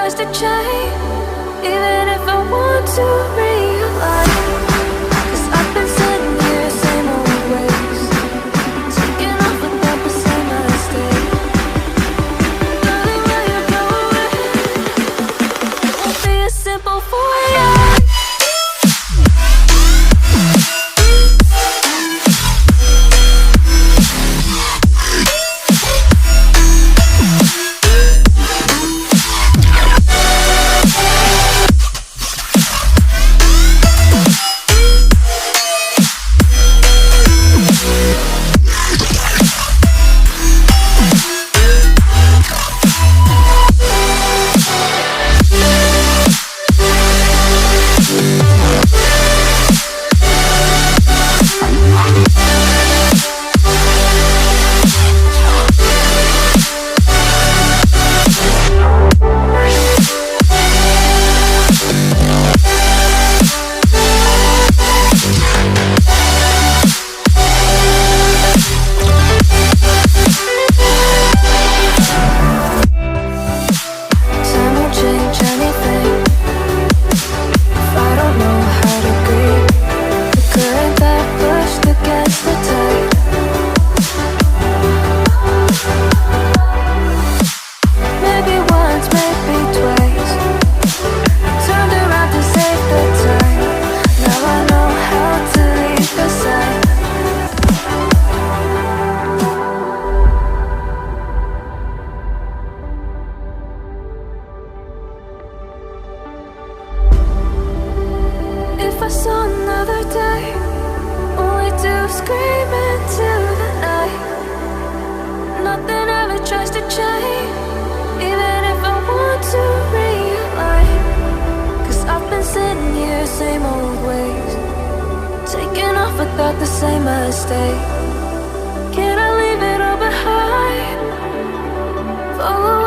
tries to change, even if I want to realize. 'Cause I've been sitting here, same old ways, taking off without the same mistake. Darling, will you go away? It won't be as simple for you. If I saw another day, only to scream into the night. Nothing ever tries to change, even if I want to realize. 'Cause I've been sitting here, same old ways, taking off without the same mistake. Can I leave it all behind? Follow